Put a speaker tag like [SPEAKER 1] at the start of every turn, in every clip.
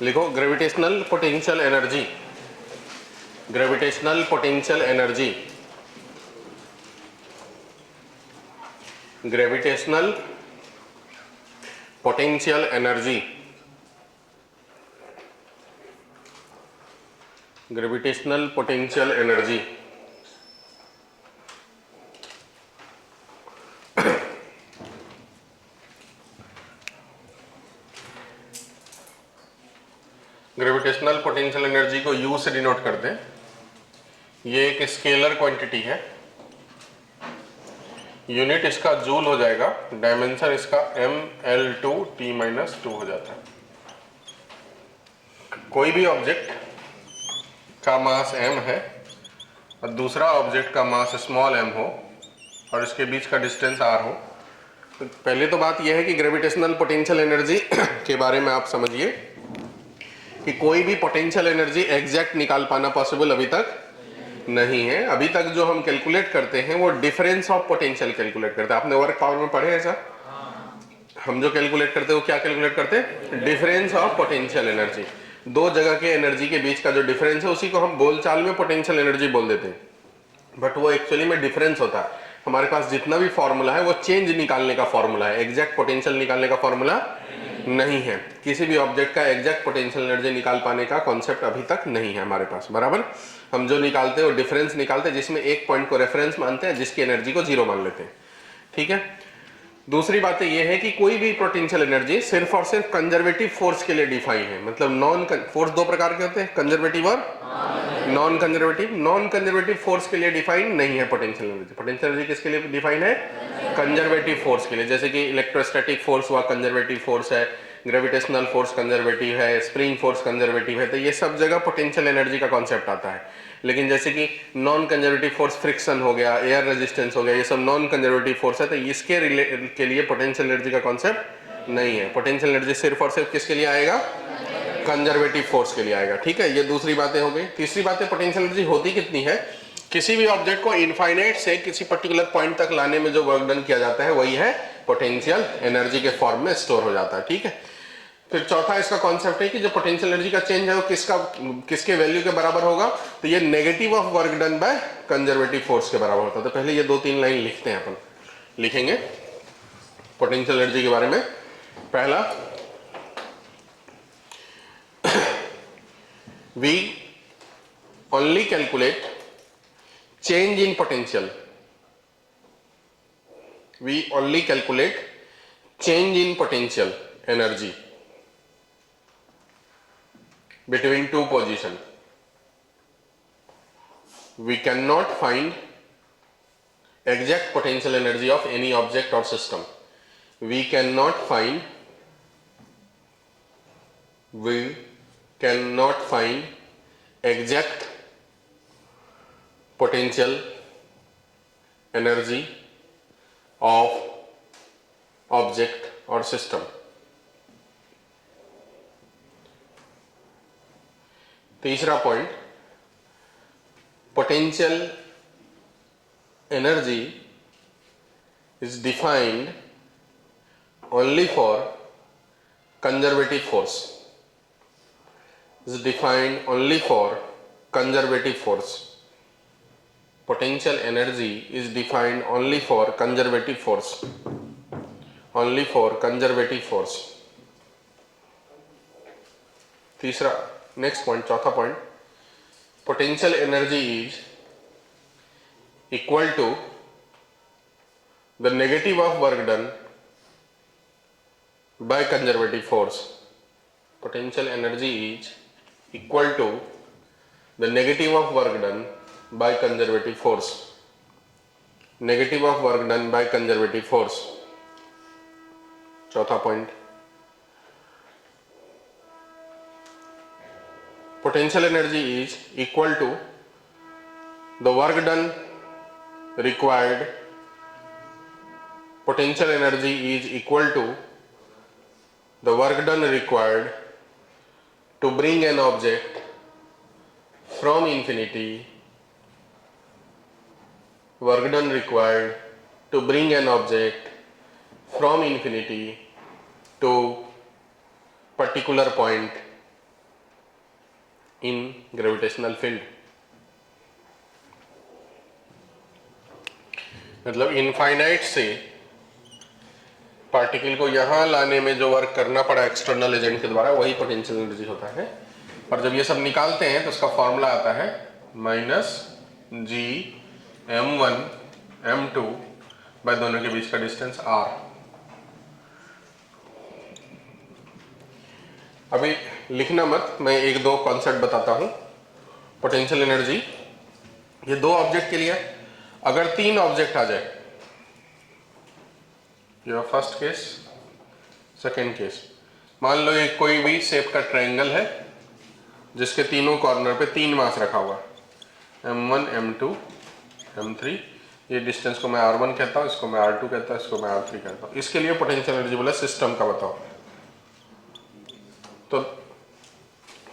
[SPEAKER 1] लिखो gravitational potential energy, gravitational potential energy, gravitational potential energy, gravitational potential energy. Gravitational potential energy को you से denote करते हैं। ये एक स्केलर क्वांटिटी है, यूनिट इसका जूल हो जाएगा, डायमेंशन इसका ml2t-2 हो जाता है। कोई भी ऑब्जेक्ट का मास m है और दूसरा ऑब्जेक्ट का मास स्मॉल m हो और इसके बीच का डिस्टेंस r हो, तो पहले तो बात यह है कि ग्रेविटेशनल पोटेंशियल एनर्जी के बारे में आप समझिए कि कोई भी पोटेंशियल एनर्जी एग्जैक्ट निकाल पाना पॉसिबल अभी तक नहीं है। अभी तक जो हम कैलकुलेट करते हैं वो डिफरेंस ऑफ पोटेंशियल कैलकुलेट करते हैं। आपने वर्क पावर में पढ़े हैं सर? हम जो कैलकुलेट करते हैं वो क्या कैलकुलेट करते हैं? Difference of potential energy. दो जगह के एनर्जी के बीच का जो डिफरेंस है उसी को हम बोलचाल में पोटेंशियल एनर्जी बोल देते हैं, बट वो एक्चुअली में डिफरेंस होता है। हमारे पास जितना भी फॉर्मूला है वो चेंज निकालने का फॉर्मूला है, एग्जैक्ट पोटेंशियल निकालने का फॉर्मूला नहीं है। किसी भी ऑब्जेक्ट का एग्जैक्ट पोटेंशियल एनर्जी निकाल पाने का कॉन्सेप्ट अभी तक नहीं है हमारे पास, बराबर। हम जो निकालते हैं वो डिफरेंस निकालते हैं, जिसमें एक पॉइंट को रेफरेंस मानते हैं, जिसकी एनर्जी को 0 मान लेते हैं, ठीक है। दूसरी बात ये है कि कोई भी पोटेंशियल एनर्जी सिर्फ और सिर्फ कंजर्वेटिव फोर्स के लिए डिफाइन है। मतलब नॉन फोर्स दो प्रकार के होते हैं, कंजर्वेटिव और non conservative. Non conservative force के लिए डिफाइन नहीं है पोटेंशियल एनर्जी। पोटेंशियल एनर्जी किसके लिए डिफाइन है? कंजर्वेटिव फोर्स के लिए। जैसे कि इलेक्ट्रोस्टैटिक फोर्स हुआ कंजर्वेटिव फोर्स है, ग्रेविटेशनल फोर्स कंजर्वेटिव है, स्प्रिंग फोर्स कंजर्वेटिव है, तो ये सब जगह पोटेंशियल एनर्जी का कॉन्सेप्ट आता है। लेकिन जैसे कि नॉन कंजर्वेटिव फोर्स फ्रिक्शन हो गया, एयर रेजिस्टेंस हो गया, ये सब नॉन कंजर्वेटिव फोर्स है, तो इसके के लिए पोटेंशियल एनर्जी का कॉन्सेप्ट नहीं है। पोटेंशियल एनर्जी सिर्फ और सिर्फ किसके लिए आएगा? कंजर्वेटिव फोर्स के लिए आएगा, ठीक है। ये दूसरी बातें हो गई। तीसरी बात है पोटेंशियल एनर्जी होती कितनी है? किसी भी ऑब्जेक्ट को इनफाइनाइट से किसी पर्टिकुलर पॉइंट तक लाने में जो वर्क डन किया जाता है वही है पोटेंशियल एनर्जी के फॉर्म में स्टोर हो जाता है, ठीक है। फिर चौथा इसका कॉन्सेप्ट है कि जो पोटेंशियल एनर्जी का चेंज है वो किसके वैल्यू के बराबर होगा? तो ये negative of work done by conservative force के बराबर होता है। तो पहले ये 2-3 लाइन लिखते हैं, अपन लिखेंगे पोटेंशियल एनर्जी के बारे में। पहला, we only calculate change in potential, we only calculate change in potential energy between two positions. We cannot find exact potential energy of any object or system. We cannot find exact potential energy of object or system. तीसरा point, potential energy is defined only for conservative force, is defined only for conservative force. Potential energy is defined only for conservative force, only for conservative force. तीसरा, next point, चौथा point, potential energy is equal to the negative of work done by conservative force. Potential energy is equal to the negative of work done by conservative force, negative of work done by conservative force. चौथा point, potential energy is equal to the work done required, potential energy is equal to the work done required to bring an object from infinity, work done required to bring an object from infinity to particular point in gravitational field. मतलब infinite से particle को यहां लाने में जो work करना पड़ा external agent के द्वारा, वही पोटेंशियल एनर्जी होता है। और जब ये सब निकालते हैं तो उसका फॉर्मूला आता है -G(m1)(m2) बाय दोनों के बीच का डिस्टेंस r। अभी लिखना मत, मैं एक दो कॉन्सेप्ट बताता हूं। पोटेंशियल एनर्जी ये दो ऑब्जेक्ट के लिए, अगर तीन ऑब्जेक्ट आ जाए, ये फर्स्ट केस, सेकेंड केस, मान लो ये कोई भी शेप का ट्रायंगल है जिसके तीनों कॉर्नर पे तीन मास रखा हुआ, m1 m2 m3। ये डिस्टेंस को मैं r1 कहता हूँ, इसको मैं r2 कहता हूँ, इसको मैं r3 कहता हूँ। इसके लिए पोटेंशियल एनर्जी बोला सिस्टम का बताओ। तो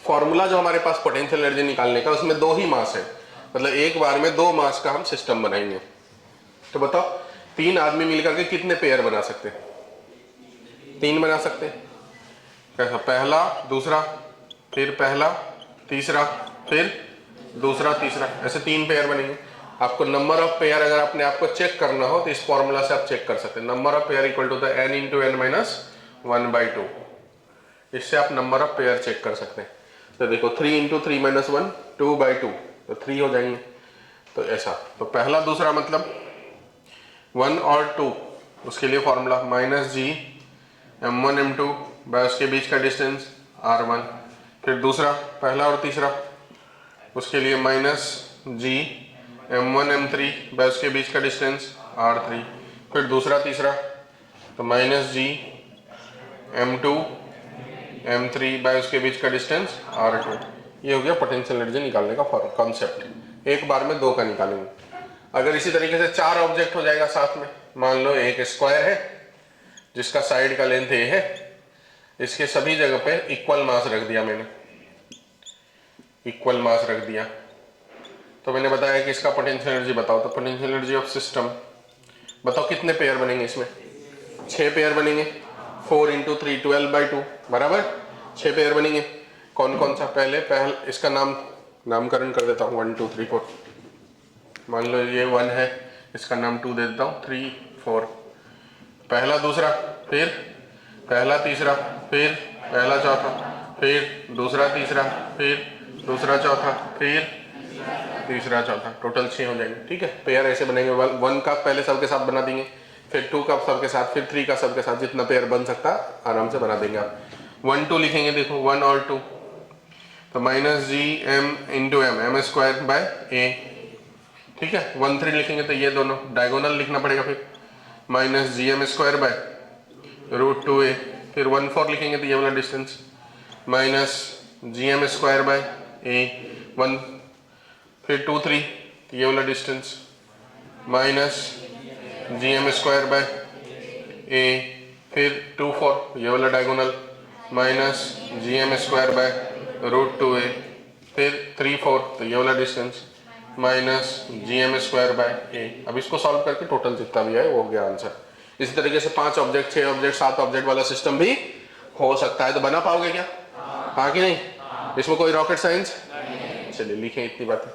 [SPEAKER 1] फॉर्मूला जो हमारे पास पोटेंशियल एनर्जी निकालने का, उसमें दो ही मास है, मतलब एक बार में दो मास का हम सिस्टम बनाएंगे। तो बताओ तीन आदमी मिलकर के कितने पेयर बना सकते हैं? तीन बना सकते हैं। कैसा? पहला दूसरा, फिर पहला तीसरा, फिर दूसरा तीसरा, ऐसे तीन पेयर बनेंगे। आपको नंबर ऑफ पेयर अगर अपने आप को चेक करना हो तो इस फॉर्मूला से आप चेक कर सकते हैं। Number of pair equal to the n into n minus 1/2। इससे आप नंबर ऑफ पेयर चेक कर सकते हैं। तो देखो 3 इंटू 3 माइनस 1 2/2, तो 3 हो जाएंगे। तो ऐसा, तो पहला दूसरा मतलब 1 और 2, उसके लिए फॉर्मूला -G(m1 m2) बाय उसके बीच का डिस्टेंस r1। फिर दूसरा, पहला और तीसरा, उसके लिए -G(m1 m3) बाय उसके बीच का डिस्टेंस r3। फिर दूसरा तीसरा, तो -G(m2 m3) बाय उसके बीच का डिस्टेंस r2। ये हो गया पोटेंशियल एनर्जी निकालने का कॉन्सेप्ट। एक बार में दो का निकालेंगे। अगर इसी तरीके से चार ऑब्जेक्ट हो जाएगा साथ में, मान लो एक स्क्वायर है जिसका साइड का लेंथ ए है, इसके सभी जगह पे इक्वल मास रख दिया मैंने, इक्वल मास रख दिया। तो मैंने बताया कि इसका पोटेंशियल एनर्जी बताओ। तो पोटेंशियल एनर्जी ऑफ सिस्टम बताओ कितने पेयर बनेंगे इसमें? 6 पेयर बनेंगे। 4 इंटू 3 12/2 बराबर 6 पेयर बनेंगे। कौन कौन सा? पहले इसका नामकरण कर देता हूँ 1 2 3 4। मान लो ये 1 है, इसका नाम 2 दे देता हूँ, 3 4। पहला दूसरा, फिर पहला तीसरा, फिर पहला चौथा, फिर दूसरा तीसरा, फिर दूसरा चौथा, फिर तीसरा चौथा, टोटल 6 हो जाएंगे। ठीक है, पेयर ऐसे बनेंगे। 1 का पहले सबके साथ बना देंगे, फिर 2 का सबके साथ, फिर 3 का सबके साथ, जितना पेयर बन सकता आराम से बना देंगे आप। 1 2 लिखेंगे, देखो 1 और 2, तो -G(m इंटू m) m²/a। ठीक है, 1 3 लिखेंगे तो ये दोनों डायगोनल लिखना पड़ेगा, फिर -Gm²/√2a। फिर 1 4 लिखेंगे तो ये वाला डिस्टेंस -Gm²/a 1। फिर 2 3 ये वाला डिस्टेंस -Gm²/a। फिर 2 4 ये वाला डायगोनल -Gm²/√2a। फिर 3 4 तो ये वाला डिस्टेंस -Gm²/a। अब इसको सॉल्व करके टोटल जितना भी है वो हो गया आंसर। इसी तरीके से 5 ऑब्जेक्ट 6 ऑब्जेक्ट 7 ऑब्जेक्ट वाला सिस्टम भी हो सकता है। तो बना पाओगे क्या? हाँ कि नहीं? इसमें कोई रॉकेट साइंस? चलिए लिखें इतनी बातें।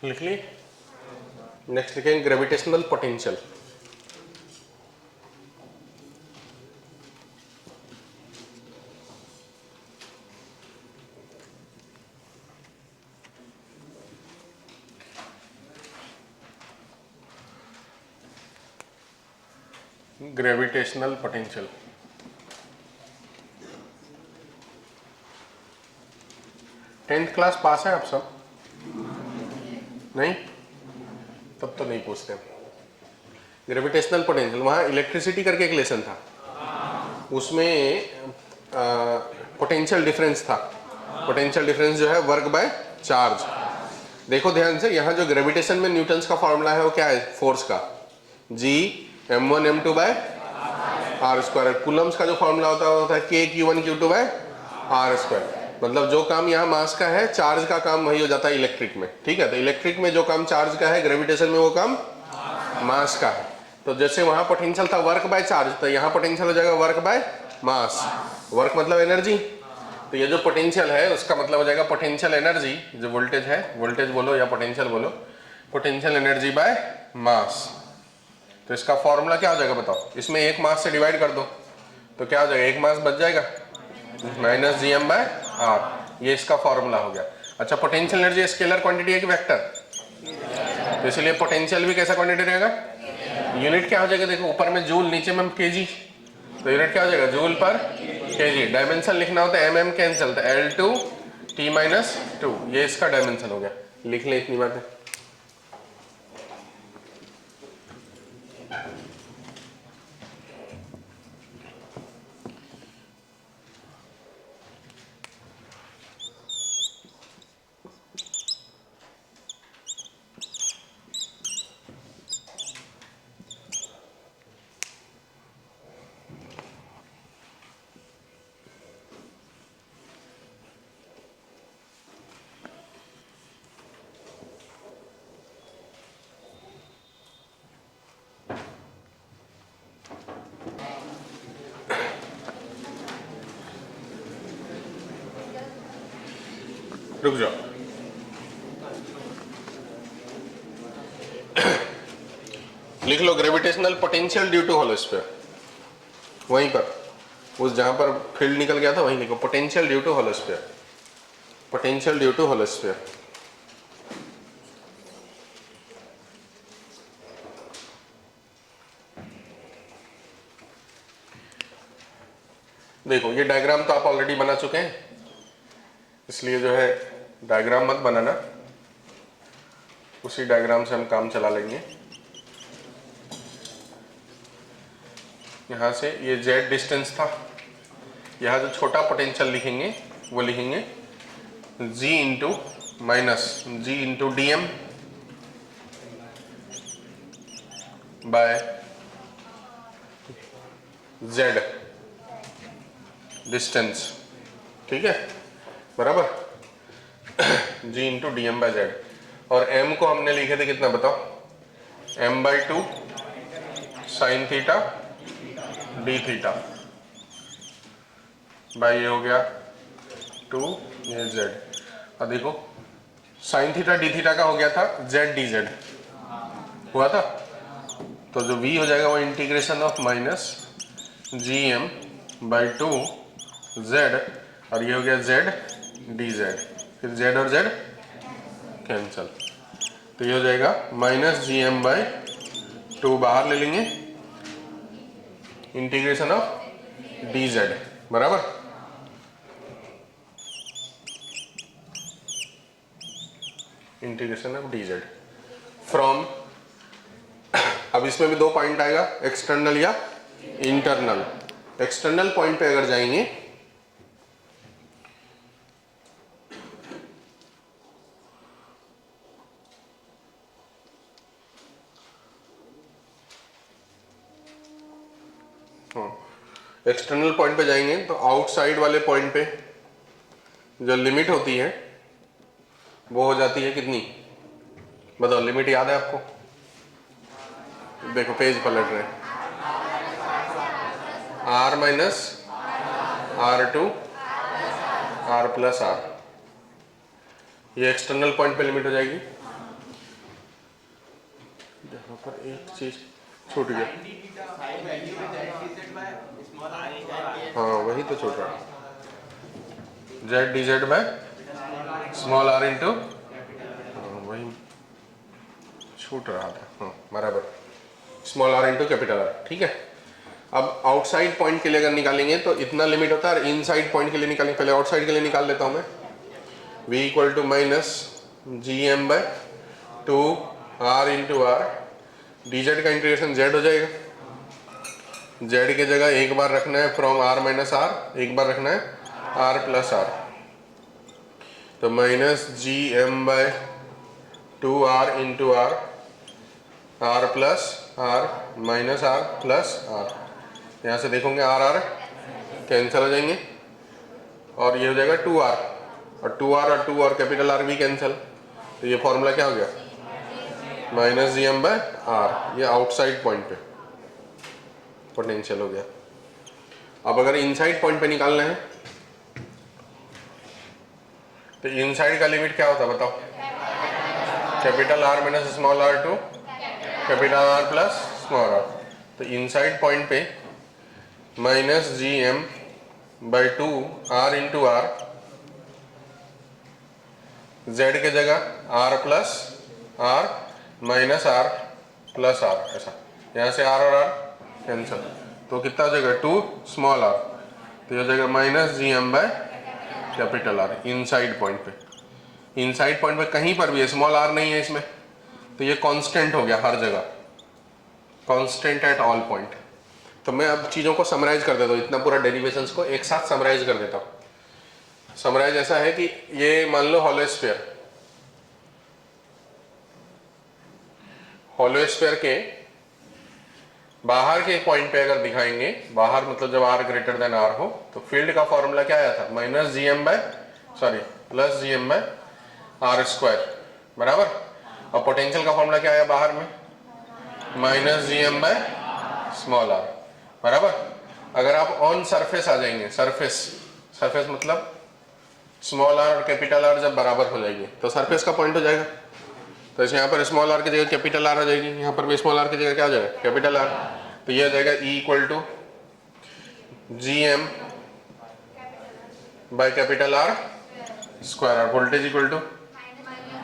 [SPEAKER 1] लिख ली? नेक्स्ट लिखेंगे gravitational potential. Gravitational potential, tenth class pass है आप सब? नहीं? तब तो नहीं पूछते। ग्रेविटेशनल पोटेंशियल, वहाँ इलेक्ट्रिसिटी करके एक लेसन था, उसमें पोटेंशियल डिफरेंस था। पोटेंशियल डिफरेंस जो है वर्क बाय चार्ज। देखो ध्यान से, यहाँ जो ग्रेविटेशन में न्यूटन्स का फॉर्मूला है वो क्या है? फोर्स का। Gm1m2 bye R square. Coulomb's का जो फॉर्मूला होता है वो होता है K(q1q2) बाय आर स्क्वायर। मतलब जो काम यहाँ मास का है, चार्ज का काम वही हो जाता है इलेक्ट्रिक में। ठीक है, तो इलेक्ट्रिक में जो काम चार्ज का है, ग्रेविटेशन में वो काम मास का है। तो जैसे वहां पोटेंशियल था वर्क बाय चार्ज, तो यहाँ पोटेंशियल हो जाएगा वर्क बाय मास। वर्क मतलब एनर्जी, तो ये जो पोटेंशियल है उसका मतलब हो जाएगा पोटेंशियल एनर्जी। जो वोल्टेज है, वोल्टेज बोलो या पोटेंशियल बोलो, पोटेंशियल एनर्जी बाय मास। तो इसका फॉर्मूला क्या हो जाएगा बताओ? इसमें एक मास से डिवाइड कर दो तो क्या हो जाएगा, एक मास बच जाएगा, माइनस Gm बाय आर। ये इसका फॉर्मूला हो गया। अच्छा, पोटेंशियल एनर्जी स्केलर क्वांटिटी है कि वेक्टर? तो इसलिए पोटेंशियल भी कैसा क्वांटिटी रहेगा? यूनिट क्या हो जाएगा? देखो ऊपर में जूल, नीचे में केजी, तो यूनिट क्या हो जाएगा? जूल पर केजी। डायमेंशन लिखना होता है mm कैंसिल, तो L2 T-2, ये इसका डायमेंशन हो गया। लिख ले इतनी बातें। रुक जाओ, लिख लो gravitational potential due to hollow sphere. वहीं पर उस जहां पर फील्ड निकल गया था वहीं लिखो potential due to hollow sphere, potential due to hollow sphere. देखो ये डायग्राम तो आप ऑलरेडी बना चुके हैं, इसलिए जो है डायग्राम मत बनाना, उसी डायग्राम से हम काम चला लेंगे। यहाँ से ये z डिस्टेंस था, यहाँ जो छोटा पोटेंशियल लिखेंगे वो लिखेंगे G into minus G into DM by Z distance. ठीक है, बराबर G into DM by Z। और M को हमने लिखे थे कितना बताओ? m/2 sine theta D theta by ये हो गया 2 ये Z। और देखो साइन थीटा डी थीटा का हो गया था Z dZ हुआ था, तो जो V हो जाएगा वो integration of minus Gm/2 Z, और ये हो गया Z dZ। फिर Z और Z कैंसल, तो ये हो जाएगा माइनस Gm/2 बाहर ले लेंगे, इंटीग्रेशन ऑफ dZ, बराबर। इंटीग्रेशन ऑफ dZ फ्रॉम, अब इसमें भी दो पॉइंट आएगा, एक्सटर्नल या इंटरनल। एक्सटर्नल पॉइंट पे अगर जाएंगे एक्सटर्नल पॉइंट पे जाएंगे तो आउटसाइड वाले पॉइंट पे जो लिमिट होती है वो हो जाती है कितनी बताओ? लिमिट याद है आपको? देखो पेज पलट रहे, R minus R2 R plus R, ये एक्सटर्नल पॉइंट पे लिमिट हो जाएगी। यहाँ पर एक चीज छूट गया, हाँ वही तो छूट रहा है, Z dZ by small r into, वही छूट रहा था, हाँ बराबर, small r into capital R। ठीक है, अब आउटसाइड पॉइंट के लिए अगर निकालेंगे तो इतना लिमिट होता है, और इनसाइड पॉइंट के लिए निकालेंगे, पहले आउटसाइड के लिए निकाल लेता हूँ मैं। V equal to minus Gm/2 R into R, dZ का इंटीग्रेशन Z हो जाएगा, Z की जगह एक बार रखना है फ्रॉम R माइनस R, एक बार रखना है R प्लस R, तो minus Gm/2 R into R, R plus R minus R plus R. यहाँ से देखोगे आर आर कैंसिल हो जाएंगे और ये हो जाएगा 2r, और 2r और 2 और कैपिटल आर भी कैंसिल। तो ये फॉर्मूला क्या हो गया, minus G M by R. ये आउटसाइड पॉइंट पे पोटेंशियल हो गया। अब अगर इनसाइड पॉइंट पे निकालना है तो इनसाइड का लिमिट क्या होता है बताओ, capital R minus small R to capital R plus small R. तो इनसाइड पॉइंट पे minus G M by 2 R into R, Z के जगह R plus R minus R plus R, ऐसा। यहाँ से आर और आर कैंसिल, तो कितना हो जाएगा 2 स्मॉल आर। तो ये हो जाएगा minus G M by capital R inside point पे। इनसाइड पॉइंट पे कहीं पर भी है, स्मॉल आर नहीं है इसमें, तो ये कांस्टेंट हो गया हर जगह, कांस्टेंट एट ऑल पॉइंट। तो मैं अब चीज़ों को समराइज कर देता हूँ, इतना पूरा डेरिवेशंस को एक साथ समराइज कर देता हूँ। समराइज ऐसा है कि ये मान लो हॉलो स्फीयर के बाहर के पॉइंट पे अगर दिखाएंगे, बाहर मतलब जब r ग्रेटर देन r हो, तो फील्ड का फॉर्मूला क्या आया था, minus G M by plus G M by R square बराबर। और पोटेंशियल का फॉर्मूला क्या आया बाहर में, minus G M by small R बराबर। अगर आप ऑन सरफेस आ जाएंगे, सरफेस मतलब स्मॉल आर और कैपिटल आर जब बराबर हो जाएंगे तो सरफेस का पॉइंट हो जाएगा। तो इसे यहाँ पर स्मॉल आर की जगह कैपिटल आर आ जाएगी, यहाँ पर भी स्मॉल आर की जगह क्या हो जाएगा, कैपिटल आर। तो ये हो जाएगा E equal to G M by capital R square, और voltage equal to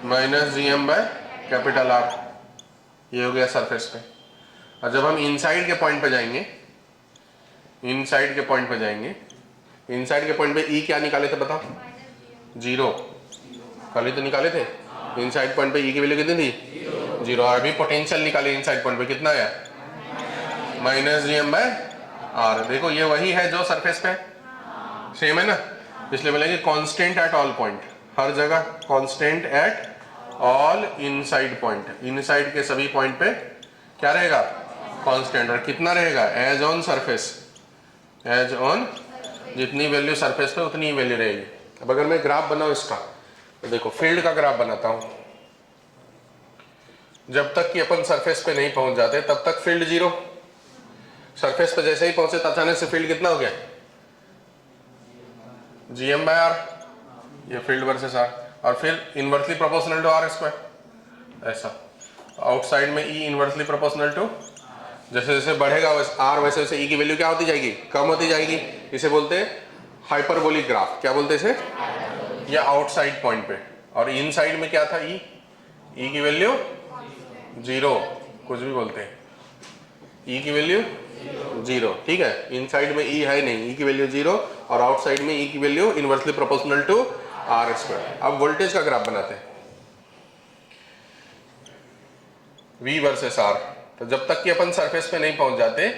[SPEAKER 1] minus G M by capital R. ये हो गया सरफेस पे। और जब हम इनसाइड के पॉइंट पे जाएंगे, इनसाइड के पॉइंट पे ई क्या निकाले थे बताओ, 0 कल ही तो निकाले थे। इनसाइड पॉइंट पे ई की वैल्यू कितनी थी, 0। और अभी पोटेंशियल निकाले इनसाइड पॉइंट पे, कितना आया, minus G M by R. देखो ये वही है जो सरफेस पे सेम है ना, इसलिए बोलेंगे कांस्टेंट एट ऑल पॉइंट, हर जगह constant at all inside point. Inside के सभी पॉइंट पे क्या रहेगा, कांस्टेंट। और कितना रहेगा, as on surface, as on, जितनी वैल्यू सरफेस पे उतनी ही वैल्यू रहेगी। अब अगर मैं ग्राफ बनाऊं इसका, तो देखो फील्ड का ग्राफ बनाता हूं। जब तक कि अपन सरफेस पे नहीं पहुंच जाते तब तक फील्ड 0, सरफेस पे जैसे ही पहुंचे तो अचानक से फील्ड कितना हो गया, जी एम बाय आर, ये फील्ड वर्सेस आर, और फिर inversely proportional to R square, ऐसा। आउटसाइड में ई इनवर्सली प्रोपोर्शनल टू, जैसे जैसे बढ़ेगा आर वैसे वैसे ई की वैल्यू क्या होती जाएगी, कम होती जाएगी। इसे बोलते हैं हाइपरबोलिक ग्राफ। क्या बोलते हैं इसे, या आउटसाइड पॉइंट पे। और इनसाइड में क्या था, ई की वैल्यू 0, कुछ भी बोलते हैं, ई की वैल्यू 0, ठीक है। इनसाइड में ई है नहीं, ई की वैल्यू 0, और आउटसाइड में ई की value inversely proportional to R square. अब वोल्टेज का ग्राफ बनाते हैं, V वर्सेस R। तो जब तक कि अपन सरफेस पे नहीं पहुंच जाते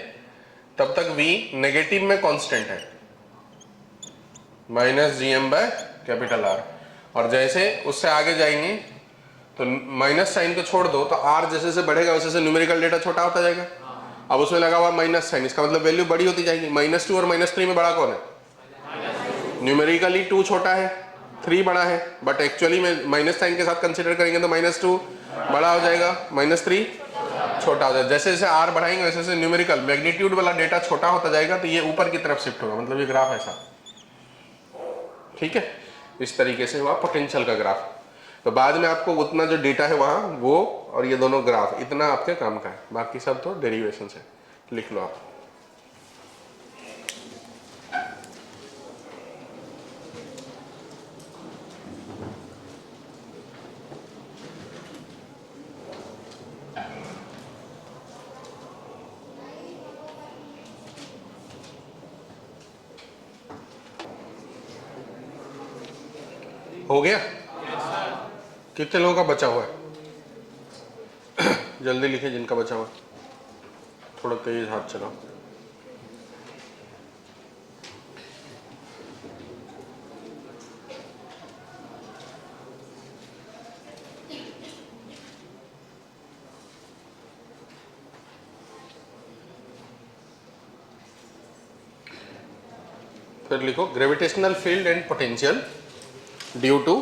[SPEAKER 1] तब तक V नेगेटिव में कांस्टेंट है, minus G M by capital R. और जैसे उससे आगे जाएंगे तो माइनस साइन को छोड़ दो, तो R जैसे जैसे बढ़ेगा वैसे वैसे न्यूमेरिकल डेटा छोटा होता जाएगा। अब उसमें लगा हुआ माइनस साइन, इसका मतलब वैल्यू बड़ी होती जाएगी। -2 और -3 में बड़ा कौन है, न्यूमेरिकली 2 छोटा है, 3 बड़ा है, बट एक्चुअली में माइनस साइन के साथ कंसिडर करेंगे तो -2 बड़ा हो जाएगा, -3 छोटा हो जाएगा। जैसे जैसे आर बढ़ाएंगे वैसे वैसे न्यूमेरिकल मैग्नीट्यूड वाला डेटा छोटा होता जाएगा, तो ये ऊपर की तरफ शिफ्ट होगा, मतलब ये ग्राफ ऐसा, ठीक है। इस तरीके से हुआ पोटेंशियल का ग्राफ। तो बाद में आपको उतना जो डेटा है वहाँ वो और ये दोनों ग्राफ, इतना आपके काम का है, बाकी सब तो डेरिवेशन है, लिख लो आप। हो गया, कितने लोगों का बचा हुआ है, जल्दी लिखिए जिनका बचा हुआ है, थोड़ा तेज हाथ चलाओ। फिर लिखो gravitational field and potential due to,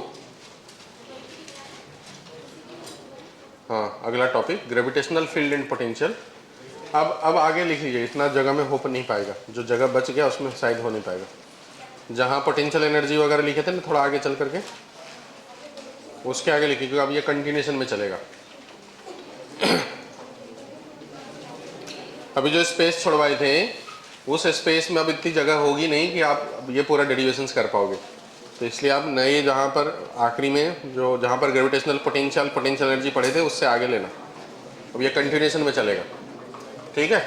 [SPEAKER 1] हाँ अगला topic gravitational field and potential. अब आगे लिख लीजिए, इतना जगह में हो नहीं पाएगा, जो जगह बच गया उसमें शायद हो नहीं पाएगा। जहाँ पोटेंशियल एनर्जी वगैरह लिखे थे ना थोड़ा आगे चल करके, उसके आगे लिखिए क्योंकि अब ये कंटिन्यूशन में चलेगा। अभी जो स्पेस छुड़वाए थे उस स्पेस में अब इतनी जगह होगी नहीं कि आप ये पूरा डेरिवेशंस कर पाओगे, तो इसलिए आप नए जहाँ पर आखिरी में जो जहाँ पर ग्रेविटेशनल पोटेंशियल एनर्जी पढ़े थे उससे आगे लेना। अब ये कंटिन्यूशन में चलेगा, ठीक है।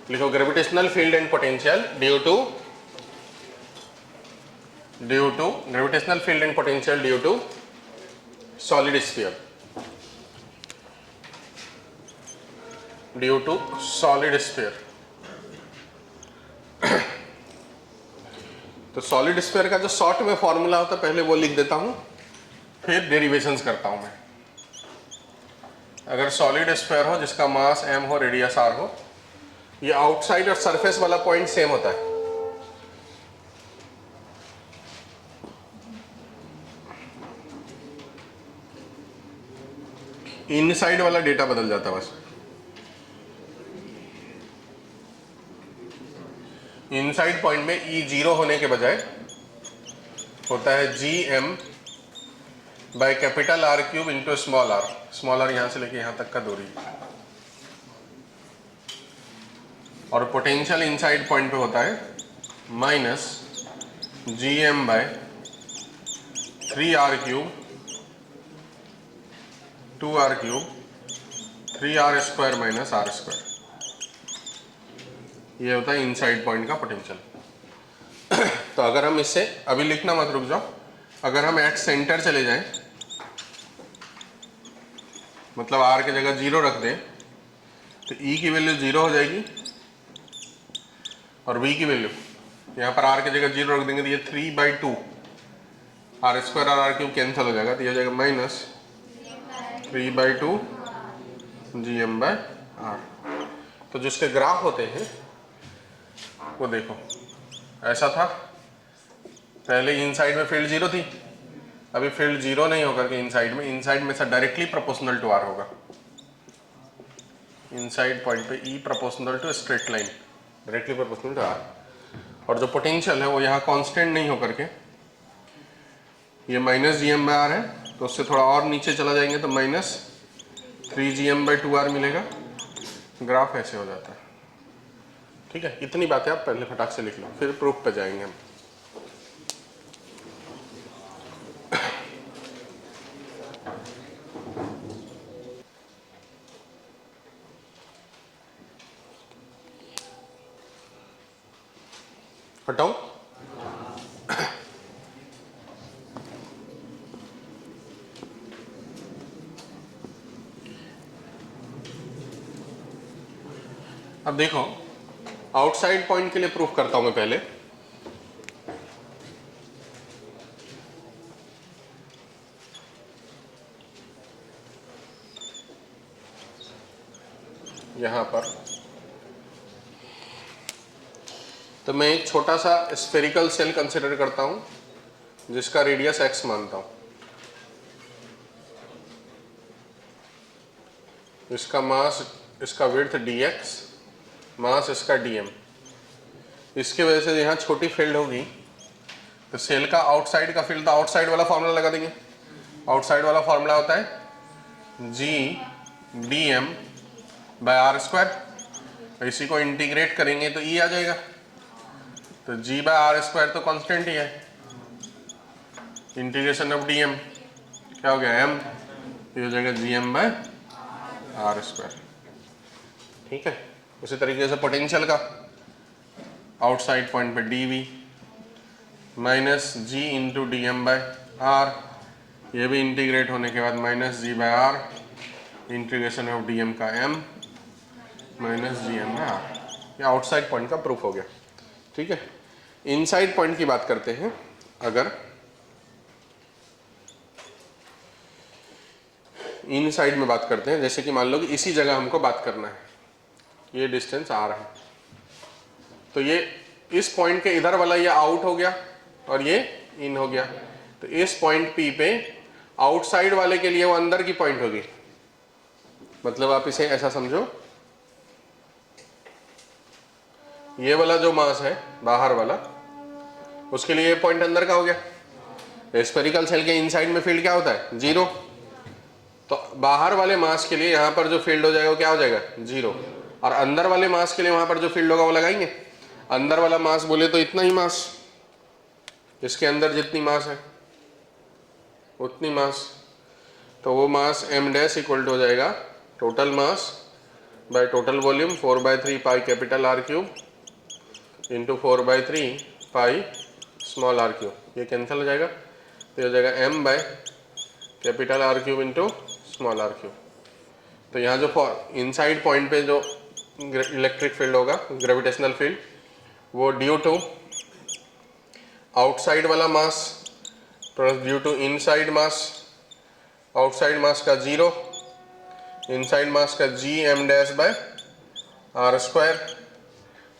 [SPEAKER 1] लिखो gravitational field and potential due to gravitational field and potential due to solid sphere, due to solid sphere. तो सॉलिड स्फीयर का जो शॉर्ट में फॉर्मूला होता है पहले वो लिख देता हूं, फिर डेरिवेशंस करता हूं मैं। अगर सॉलिड स्फीयर हो जिसका मास m हो, रेडियस r हो, ये आउटसाइड और सरफेस वाला पॉइंट सेम होता है। इनसाइड वाला डेटा बदल जाता है बस। इनसाइड पॉइंट में E जीरो होने के बजाय होता है GM by capital R cube into small r। Small r यहां से लेके यहां तक का दूरी। और पोटेंशियल इनसाइड पॉइंट पे होता है minus GM by 3r cube 2r cube 3r square minus r square. ये होता है इनसाइड पॉइंट का पोटेंशियल। तो अगर हम इससे अभी लिखना मत, रुक जाओ। अगर हम एट सेंटर चले जाएं, मतलब r की जगह 0 रख दें, तो E की वैल्यू 0 हो जाएगी और V की वैल्यू यहाँ पर r की जगह 0 रख देंगे तो ये 3/2 r स्क्वायर और r क्यूब कैंसिल हो जाएगा, तो ये हो जाएगा माइनस 3/2 GM/r। तो जिसके ग्राफ होते हैं वो देखो ऐसा था, पहले इनसाइड में फील्ड 0 थी, अभी फील्ड 0 नहीं होकर के इनसाइड में से डायरेक्टली प्रोपोर्शनल टू r होगा। इनसाइड पॉइंट पे E proportional to straight line, directly proportional to r। और जो पोटेंशियल है वो यहाँ कांस्टेंट नहीं होकर के ये माइनस GM/r है, तो उससे थोड़ा और नीचे चला जाएंगे तो माइनस 3GM/2r मिलेगा। ग्राफ ऐसे हो जाता है, ठीक है। इतनी बातें आप पहले फटाक से लिख लो, फिर प्रूफ पे जाएंगे हम। हटाओ। अब देखो आउटसाइड पॉइंट के लिए प्रूफ करता हूं मैं पहले। यहां पर तो मैं एक छोटा सा स्फेरिकल सेल कंसिडर करता हूं जिसका रेडियस x मानता हूं, इसका मास, इसका विड्थ dx, मास इसका dm। इसकी वजह से यहाँ छोटी फील्ड होगी तो सेल का आउटसाइड का फील्ड, तो आउटसाइड वाला फॉर्मूला लगा देंगे। आउटसाइड वाला फॉर्मूला होता है G/r स्क्वायर। इसी को इंटीग्रेट करेंगे तो E आ जाएगा, तो G/r स्क्वायर तो कांस्टेंट ही है। इंटीग्रेशन ऑफ dm क्या हो गया m, ये हो जाएगा GM/r स्क्वायर, ठीक है। उसी तरीके से पोटेंशियल का आउटसाइड पॉइंट पे dv minus G into dm/r, ये भी इंटीग्रेट होने के बाद minus G/r, integration of dm का m माइनस GM/r। ये आउटसाइड पॉइंट का प्रूफ हो गया, ठीक है। इनसाइड पॉइंट की बात करते हैं। अगर इनसाइड में बात करते हैं, जैसे कि मान लो कि इसी जगह हमको बात करना है, ये डिस्टेंस r है, तो ये इस पॉइंट के इधर वाला ये आउट हो गया और ये इन हो गया, तो इस पॉइंट P पे आउटसाइड वाले के लिए वो अंदर की पॉइंट होगी। मतलब आप इसे ऐसा समझो, ये वाला जो मास है बाहर वाला, उसके लिए ये पॉइंट अंदर का हो गया। स्फेरिकल सेल के इनसाइड में फील्ड क्या होता है? 0। तो बाहर वाले मास के लिए यहाँ पर जो फील्ड हो जाएगा वो क्या हो जाएगा? 0। और अंदर वाले मास के लिए वहां पर जो फील्ड होगा वो लगाएंगे। अंदर वाला मास बोले तो इतना ही मास, इसके अंदर जितनी मास है उतनी मास, तो वो mass m dash equal to हो जाएगा total mass by total volume 4/3 pi capital R cube into 4/3 pi small r cube. ये कैंसिल हो जाएगा, तो हो जाएगा m by capital R cube into small r cube. तो यहाँ जो इनसाइड पॉइंट पे जो इलेक्ट्रिक फील्ड होगा, ग्रेविटेशनल फील्ड, वो ड्यू टू आउटसाइड वाला mass plus due to inside mass, outside mass का 0, इनसाइड मास का g m dash by r square.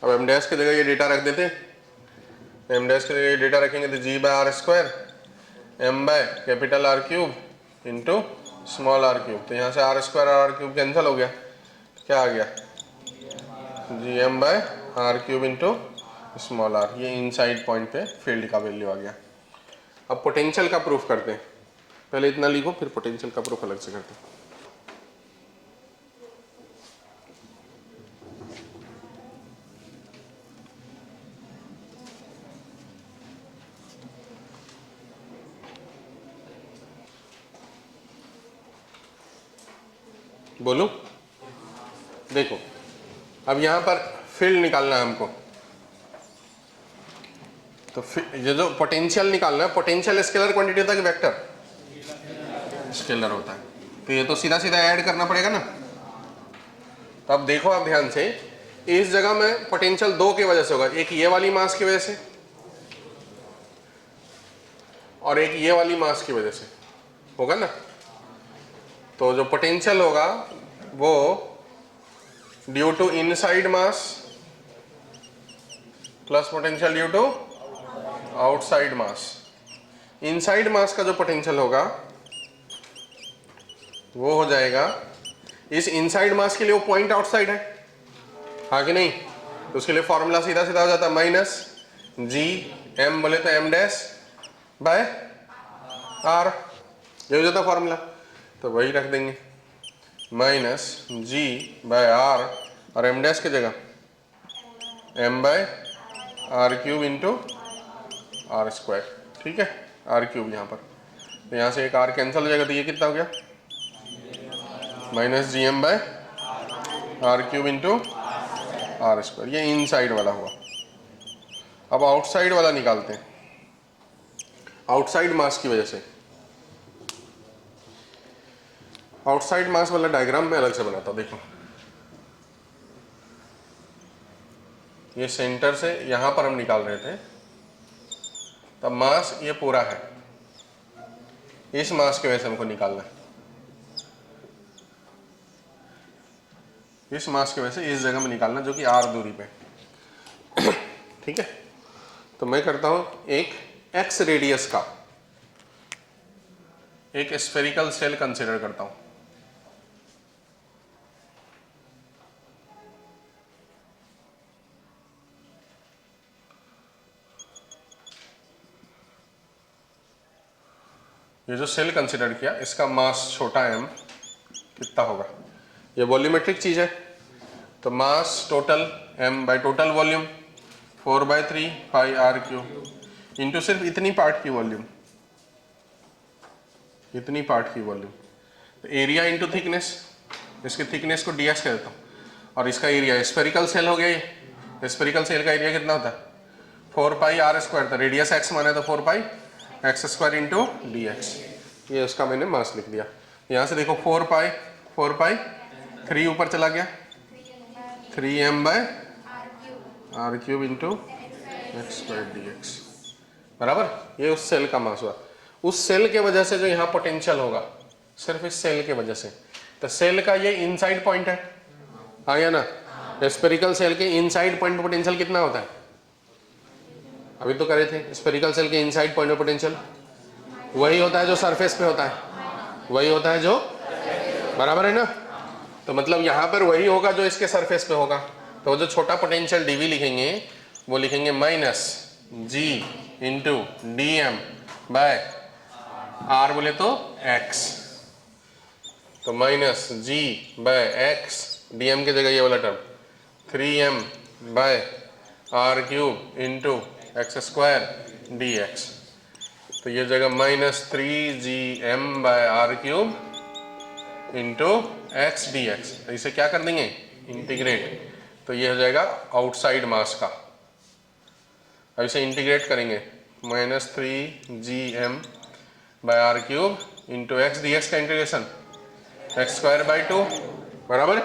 [SPEAKER 1] अब m डैश की जगह ये डेटा रख देते, m डैश की जगह ये डेटा रखेंगे तो g by r square m by capital R cube into small r cube. तो यहाँ से r स्क्वायर और r क्यूब कैंसिल हो गया, तो क्या आ गया? G m by r cube into small r। ये इनसाइड पॉइंट पे फील्ड का वैल्यू आ गया। अब पोटेंशियल का प्रूफ करते हैं। पहले इतना लिखो, फिर पोटेंशियल का प्रूफ अलग से करते हैं। बोलो, देखो अब यहाँ पर फील्ड निकालना है हमको, तो ये जो पोटेंशियल निकालना है, पोटेंशियल स्केलर क्वांटिटी होता है कि वेक्टर? स्केलर होता है, तो ये तो सीधा सीधा ऐड करना पड़ेगा ना। तो अब देखो आप ध्यान से, इस जगह में पोटेंशियल 2 की वजह से होगा, एक ये वाली मास की वजह से और एक ये वाली मास की वजह से होगा ना। तो जो पोटेंशियल होगा वो due to inside mass plus potential due to outside mass. Inside mass का जो पोटेंशियल होगा वो हो जाएगा, इस इनसाइड मास के लिए वो पॉइंट आउटसाइड है, हाँ कि नहीं? तो उसके लिए फॉर्मूला सीधा सीधा हो जाता है माइनस जी एम, बोले तो m डैश बाय r, ये हो जाता फॉर्मूला। तो वही रख देंगे, माइनस जी बाय r और m डैश की जगह m by r cube into r square. ठीक है, r क्यूब यहाँ पर, तो यहाँ से एक r कैंसिल हो जाएगा, तो ये कितना हो गया? Minus G M by r cube into r square. ये इनसाइड वाला हुआ। अब आउटसाइड वाला निकालते हैं, आउटसाइड मास की वजह से। आउटसाइड मास वाला डायग्राम मैं अलग से बनाता हूँ। देखो, ये सेंटर से यहाँ पर हम निकाल रहे थे, तब मास ये पूरा है, इस मास की वजह से हमको निकालना है, इस मास की वजह से इस जगह में निकालना, जो कि r दूरी पे। ठीक है, तो मैं करता हूँ एक x रेडियस का एक स्फेरिकल सेल कंसीडर करता हूँ। ये जो सेल कंसीडर किया, इसका मास छोटा m कितना होगा? ये वॉल्यूमेट्रिक चीज है, तो mass total m bye total volume 4/3 पाई r क्यूब इंटू सिर्फ इतनी पार्ट की वॉल्यूम, इतनी पार्ट की वॉल्यूम। तो एरिया इंटू थिकनेस, इसके थिकनेस को dx कह देता हूँ, और इसका एरिया, स्फेरिकल सेल हो गया ये, स्फेरिकल सेल का एरिया कितना होता है? 4 पाई r स्क्वायर। तो रेडियस x माना तो 4 पाई x square into D x. ये उसका मैंने मास लिख दिया। यहाँ से देखो 4 पाई 3 ऊपर चला गया, 3m by r cube into X square D X बराबर। ये उस सेल का मास हुआ। उस सेल के वजह से जो यहाँ पोटेंशियल होगा, सिर्फ इस सेल के वजह से, तो सेल का ये इनसाइड पॉइंट है, हाँ या ना? स्फेरिकल सेल के इनसाइड पॉइंट पोटेंशियल कितना होता है? अभी तो करे थे, स्फेरिकल सेल के इनसाइड पॉइंट ऑफ पोटेंशियल वही होता है जो सरफेस पे होता है, वही होता है जो, बराबर है ना। तो मतलब यहाँ पर वही होगा जो इसके सरफेस पे होगा। तो जो छोटा पोटेंशियल dv लिखेंगे वो लिखेंगे minus g into D M by R बोले तो x, तो minus g by x, dm की जगह ये वाला term 3m by R cube into X square D X. तो ये जगह minus 3gm by R cube into X D X. तो इसे क्या कर देंगे, इंटीग्रेट, तो ये हो जाएगा आउटसाइड मास का। अब इसे इंटीग्रेट करेंगे, minus 3gm by R cube into X D X का इंटीग्रेशन एक्स स्क्वायर बाई 2, बराबर।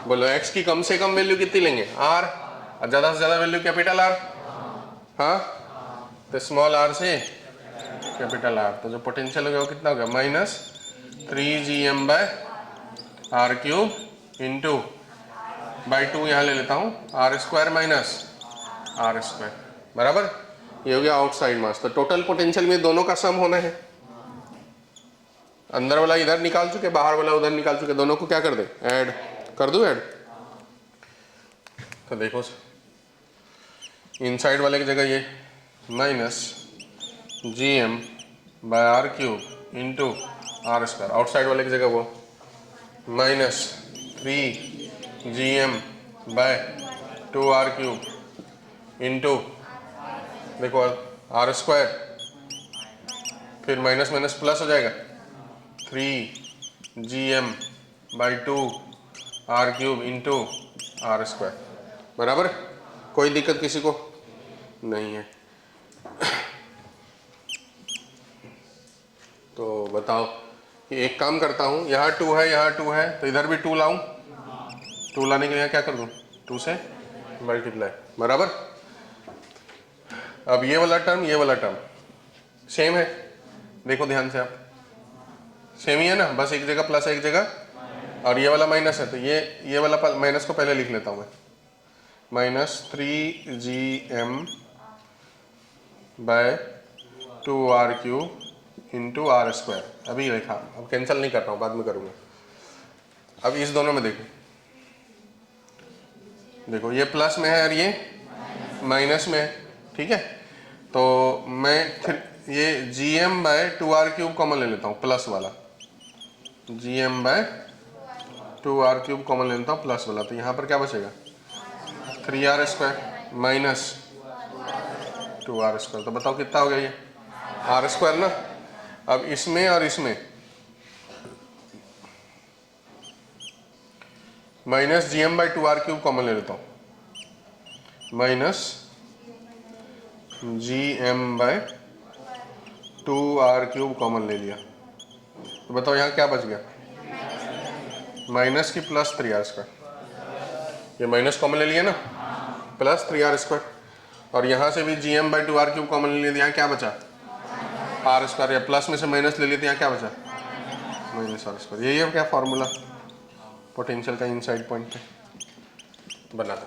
[SPEAKER 1] बोलो x की कम से कम वैल्यू कितनी लेंगे, r, और ज़्यादा से ज़्यादा वैल्यू कैपिटल R, हाँ, तो स्मॉल r से कैपिटल R। तो जो पोटेंशियल हो गया वो कितना हो गया, minus 3gm by R cube into by 2, यहाँ ले लेता हूँ R square minus R square, बराबर। ये हो गया आउटसाइड मास। तो टोटल पोटेंशियल में दोनों का सम होना है। अंदर वाला इधर निकाल चुके, बाहर वाला उधर निकाल चुके, दोनों को क्या कर दे, ऐड कर दूं, ऐड। तो देखो इनसाइड वाले की जगह ये minus gm by R cube into R square, outside वाले की जगह वो minus 3gm by 2r cube into देखो आर स्क्वायर, फिर माइनस माइनस प्लस हो जाएगा 3gm by 2r cube into R square, बराबर। कोई दिक्कत किसी को नहीं है। तो बताओ कि एक काम करता हूँ, यहाँ 2 है, यहाँ 2 है, तो इधर भी 2 लाऊं, 2 लाने के लिए क्या कर दूँ, 2 से मल्टीप्लाई, बराबर। अब ये वाला टर्म, ये वाला टर्म सेम है, देखो ध्यान से आप, सेम ही है ना, बस एक जगह प्लस है एक जगह, और ये वाला माइनस है, तो ये वाला माइनस को पहले लिख लेता हूँ मैं, minus 3gm by 2r cube into R square. अभी लिखा, अब कैंसिल नहीं कर रहा हूँ, बाद में करूँगा। अब इस दोनों में देखो, देखो ये प्लस में है और ये माइनस में है, ठीक है। तो मैं ये gm bye 2r cube common ले लेता हूँ, प्लस वाला, gm bye 2r cube common ले लेता हूँ, प्लस वाला। तो यहाँ पर क्या बचेगा, 3r square minus 2r square. तो बताओ कितना हो गया ये, r स्क्वायर ना। अब इसमें और इसमें minus gm by 2r cube common ले लेता हूँ, minus gm by 2r cube common ले लिया। तो बताओ यहाँ क्या बच गया, माइनस की प्लस 3r स्क्वायर, ये माइनस कॉमन ले लिया ना, प्लस 3r स्क्वायर, और यहाँ से भी gm by 2r cube common ले लिया, यहाँ क्या बचा, आर स्क्वायर, या प्लस में से माइनस ले लेते, यहाँ क्या बचा, माइनस आर स्क्वायर। यही है क्या फॉर्मूला पोटेंशियल का इनसाइड पॉइंट पे, बना दो।